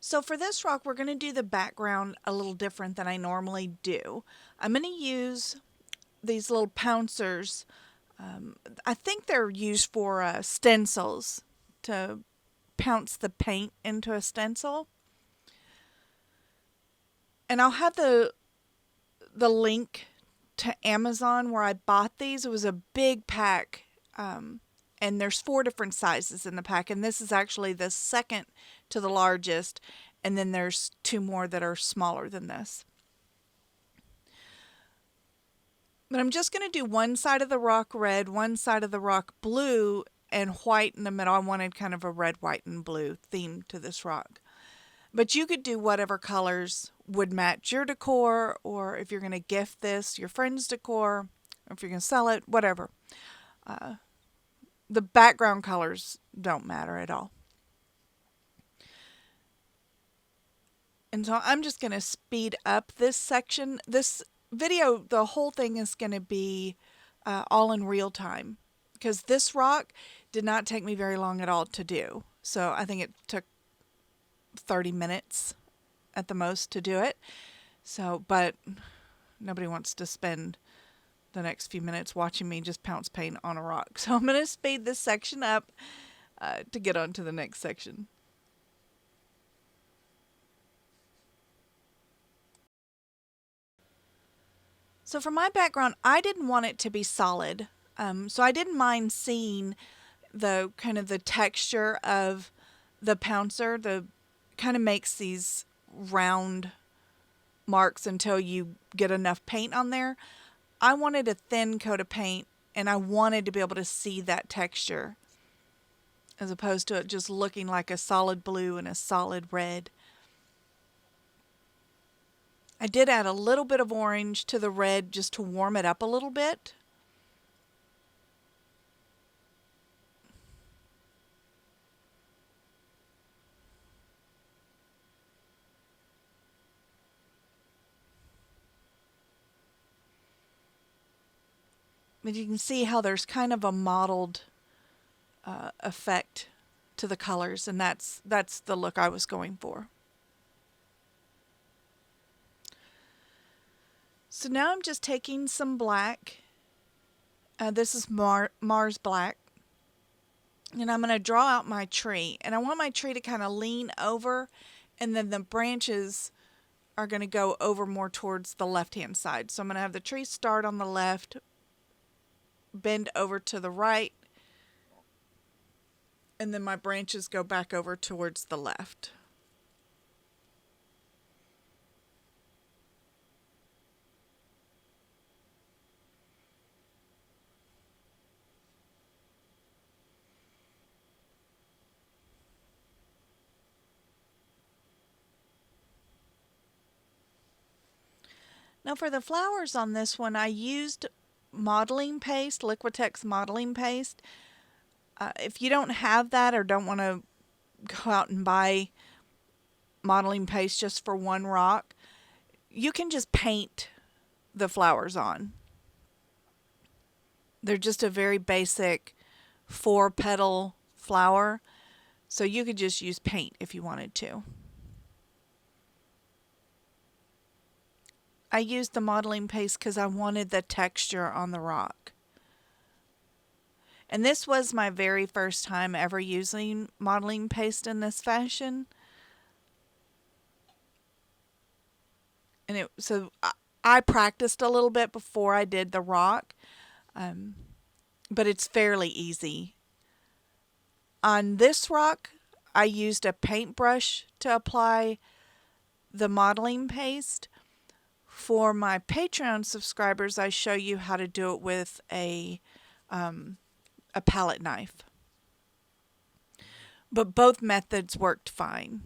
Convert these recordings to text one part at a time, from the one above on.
So for this rock, we're going to do the background a little different than I normally do. I'm going to use these little pouncers. I think they're used for stencils, to pounce the paint into a stencil. And I'll have the link to Amazon where I bought these. It was a big pack, and there's 4 different sizes in the pack, and this is actually the second to the largest, and then there's 2 more that are smaller than this. But I'm just going to do one side of the rock red, one side of the rock blue, and white in the middle. I wanted kind of a red, white, and blue theme to this rock. But you could do whatever colors would match your decor, or if you're going to gift this, your friend's decor, or if you're going to sell it, whatever. The background colors don't matter at all. And so I'm just going to speed up this section. This video, the whole thing is going to be all in real time, because this rock did not take me very long at all to do. So I think it took 30 minutes at the most to do it. So, but nobody wants to spend the next few minutes watching me just pounce paint on a rock. So I'm going to speed this section up to get on to the next section. So for my background, I didn't want it to be solid. So I didn't mind seeing the kind of the texture of the pouncer. The kind of makes these round marks until you get enough paint on there. I wanted a thin coat of paint, and I wanted to be able to see that texture as opposed to it just looking like a solid blue and a solid red. I did add a little bit of orange to the red just to warm it up a little bit. But you can see how there's kind of a mottled effect to the colors, and that's the look I was going for. So now I'm just taking some black. This is Mars Black. And I'm going to draw out my tree. And I want my tree to kind of lean over, and then the branches are going to go over more towards the left-hand side. So I'm going to have the tree start on the left, bend over to the right, and then my branches go back over towards the left. Now for the flowers on this one, I used modeling paste, Liquitex modeling paste. If you don't have that or don't want to go out and buy modeling paste just for one rock, you can just paint the flowers on. They're just a very basic 4-petal flower, so you could just use paint if you wanted to. I used the modeling paste because I wanted the texture on the rock. And this was my very first time ever using modeling paste in this fashion. And so I practiced a little bit before I did the rock, but it's fairly easy. On this rock, I used a paintbrush to apply the modeling paste. For my Patreon subscribers, I show you how to do it with a palette knife. But both methods worked fine.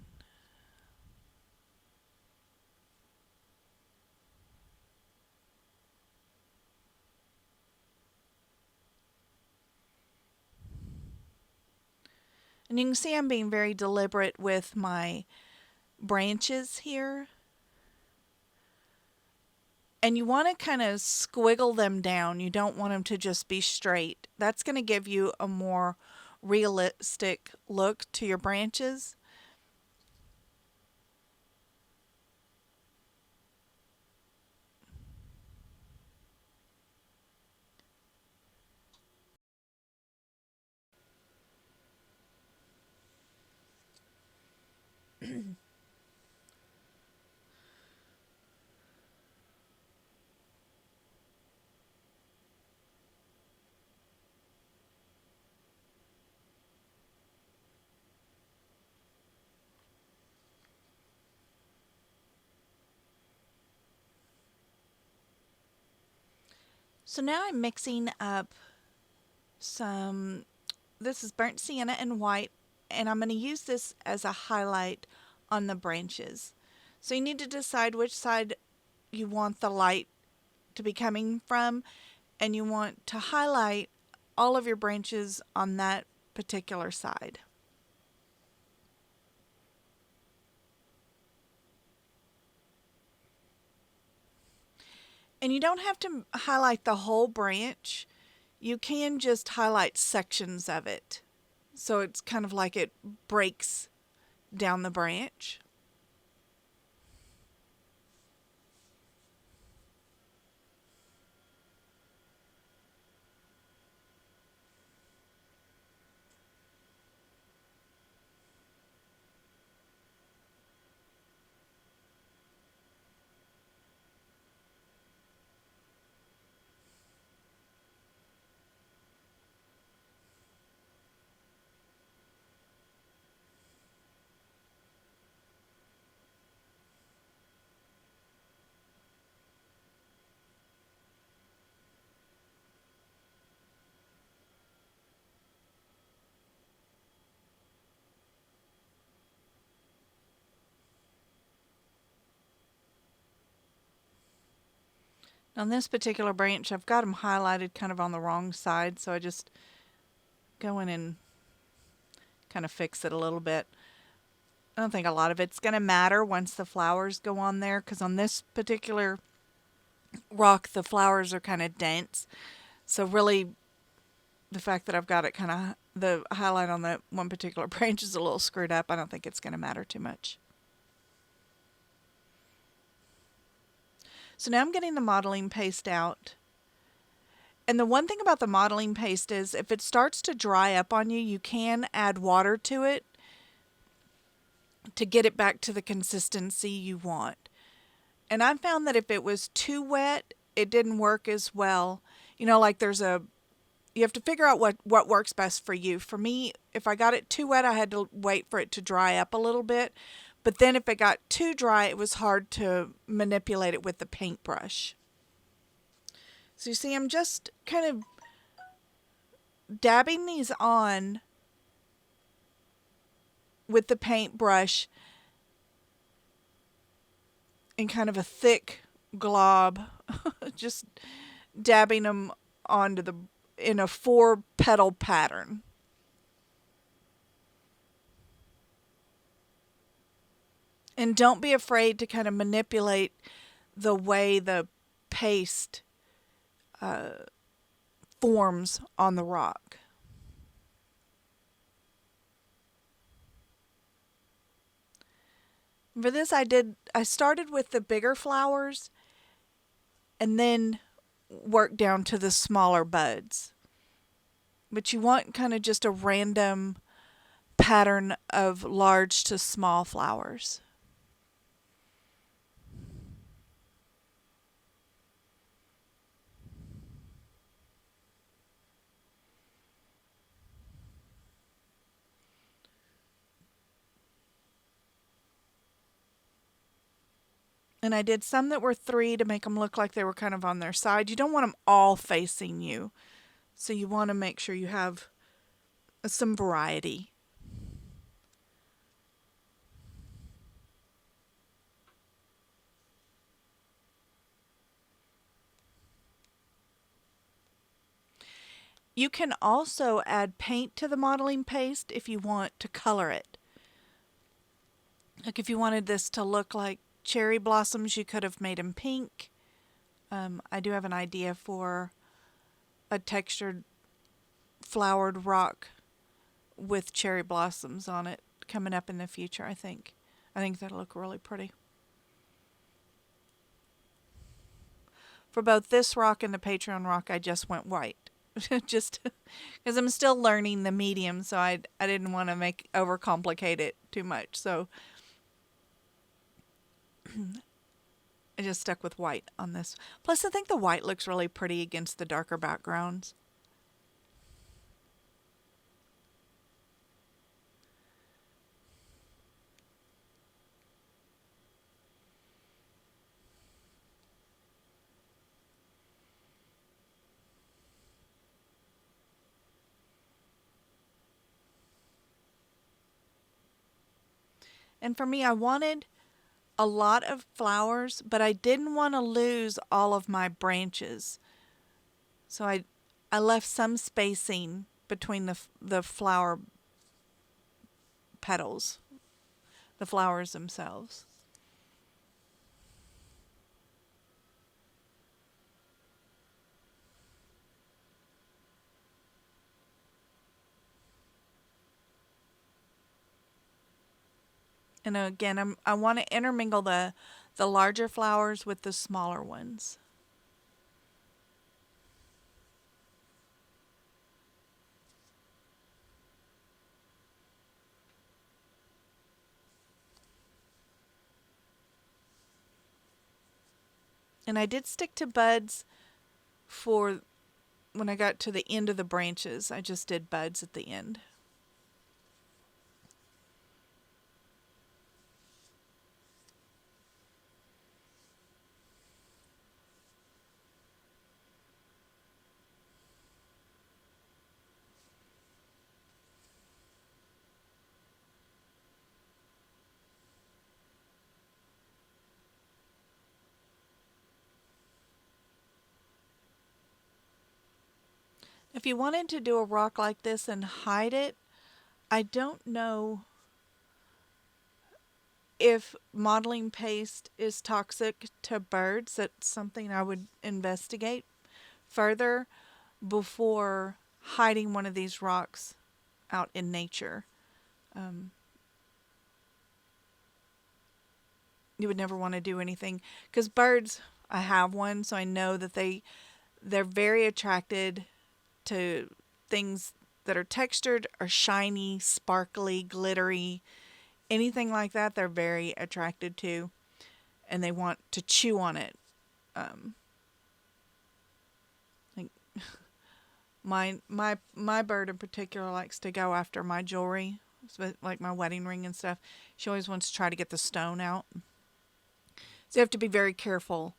And you can see I'm being very deliberate with my branches here. And you want to kind of squiggle them down. You don't want them to just be straight. That's going to give you a more realistic look to your branches. So now I'm mixing up this is burnt sienna and white, and I'm going to use this as a highlight on the branches. So you need to decide which side you want the light to be coming from, and you want to highlight all of your branches on that particular side. And you don't have to highlight the whole branch. You can just highlight sections of it. So it's kind of like it breaks down the branch. On this particular branch, I've got them highlighted kind of on the wrong side, so I just go in and kind of fix it a little bit. I don't think a lot of it's going to matter once the flowers go on there, because on this particular rock, the flowers are kind of dense. So really, the fact that I've got it kind of, the highlight on that one particular branch is a little screwed up. I don't think it's going to matter too much. So now I'm getting the modeling paste out. And the one thing about the modeling paste is if it starts to dry up on you, you can add water to it to get it back to the consistency you want. And I found that if it was too wet, it didn't work as well. You know, like you have to figure out what works best for you. For me, if I got it too wet, I had to wait for it to dry up a little bit. But then if it got too dry, it was hard to manipulate it with the paintbrush. So you see, I'm just kind of dabbing these on with the paintbrush in kind of a thick glob, just dabbing them onto in a 4-petal pattern. And don't be afraid to kind of manipulate the way the paste forms on the rock. For this I started with the bigger flowers and then worked down to the smaller buds. But you want kind of just a random pattern of large to small flowers. And I did some that were 3 to make them look like they were kind of on their side. You don't want them all facing you. So you want to make sure you have some variety. You can also add paint to the modeling paste if you want to color it. Like if you wanted this to look like cherry blossoms, you could have made them pink. I do have an idea for a textured flowered rock with cherry blossoms on it coming up in the future, I think. I think that'll look really pretty. For both this rock and the Patreon rock, I just went white. Just because I'm still learning the medium, so I didn't want to overcomplicate it too much. So I just stuck with white on this. Plus, I think the white looks really pretty against the darker backgrounds. And for me, I wanted a lot of flowers, but I didn't want to lose all of my branches. So I left some spacing between the flower petals, the flowers themselves. And again, I want to intermingle the larger flowers with the smaller ones. And I did stick to buds for when I got to the end of the branches. I just did buds at the end. If you wanted to do a rock like this and hide it, I don't know if modeling paste is toxic to birds. That's something I would investigate further before hiding one of these rocks out in nature. Um, you would never want to do anything because birds, I have one, so I know that they're very attracted to things that are textured or shiny, sparkly, glittery, anything like that. They're very attracted to, and they want to chew on it. Like my bird in particular likes to go after my jewelry, like my wedding ring and stuff. She always wants to try to get the stone out. So you have to be very careful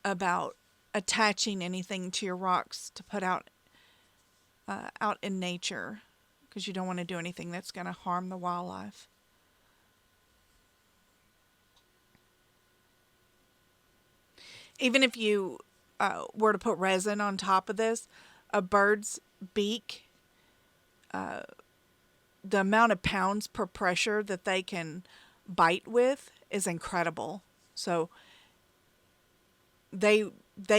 about attaching anything to your rocks to put out in nature, because you don't want to do anything that's going to harm the wildlife. Even if you were to put resin on top of this, a bird's beak, the amount of pounds per pressure that they can bite with is incredible. So they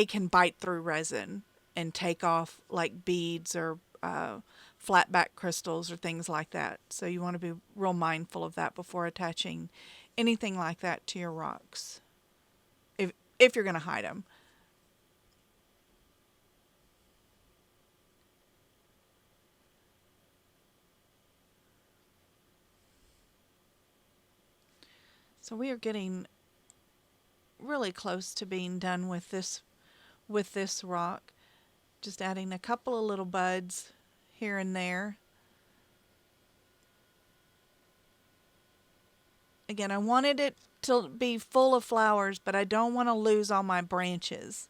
can bite through resin and take off like beads or flat back crystals or things like that. So you want to be real mindful of that before attaching anything like that to your rocks, if you're going to hide them. So we are getting really close to being done with this rock. Just adding a couple of little buds here and there. Again, I wanted it to be full of flowers, but I don't want to lose all my branches.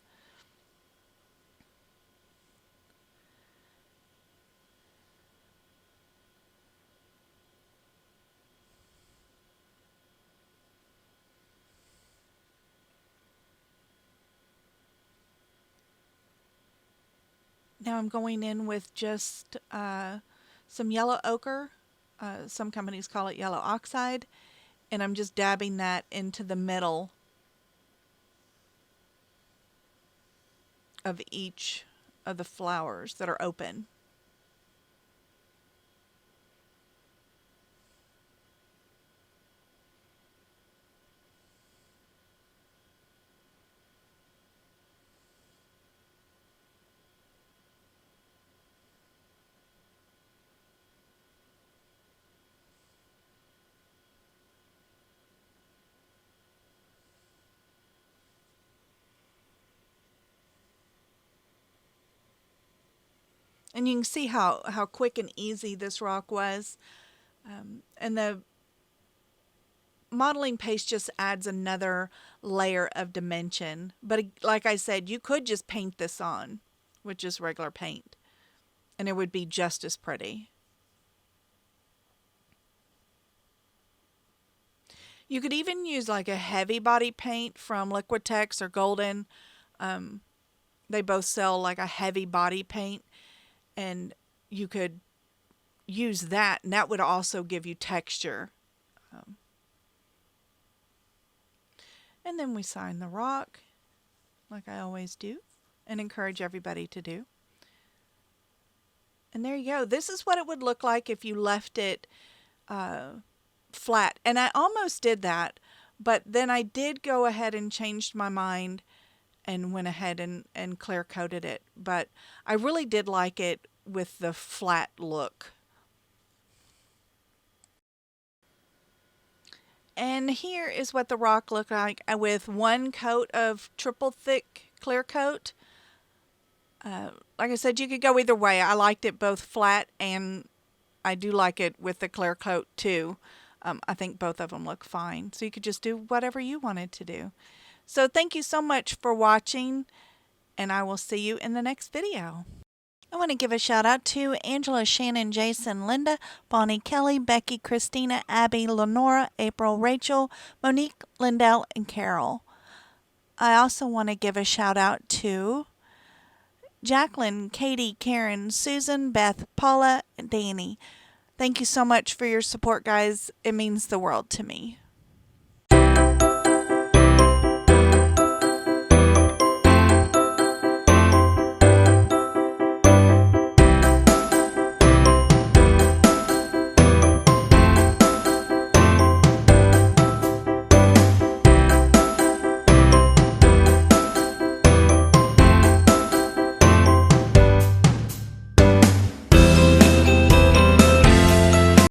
Now I'm going in with just some yellow ochre. Some companies call it yellow oxide. And I'm just dabbing that into the middle of each of the flowers that are open. And you can see how quick and easy this rock was. And the modeling paste just adds another layer of dimension. But like I said, you could just paint this on with just regular paint, and it would be just as pretty. You could even use like a heavy body paint from Liquitex or Golden. They both sell like a heavy body paint, and you could use that, and that would also give you texture. And then we sign the rock, like I always do, and encourage everybody to do. And there you go. This is what it would look like if you left it flat. And I almost did that, but then I did go ahead and changed my mind and went ahead and clear coated it. But I really did like it with the flat look. And here is what the rock looked like with one coat of triple thick clear coat. Like I said, you could go either way. I liked it both flat, and I do like it with the clear coat too. I think both of them look fine. So you could just do whatever you wanted to do. So thank you so much for watching, and I will see you in the next video. I want to give a shout out to Angela, Shannon, Jason, Linda, Bonnie, Kelly, Becky, Christina, Abby, Lenora, April, Rachel, Monique, Lindell, and Carol. I also want to give a shout out to Jacqueline, Katie, Karen, Susan, Beth, Paula, and Danny. Thank you so much for your support, guys. It means the world to me.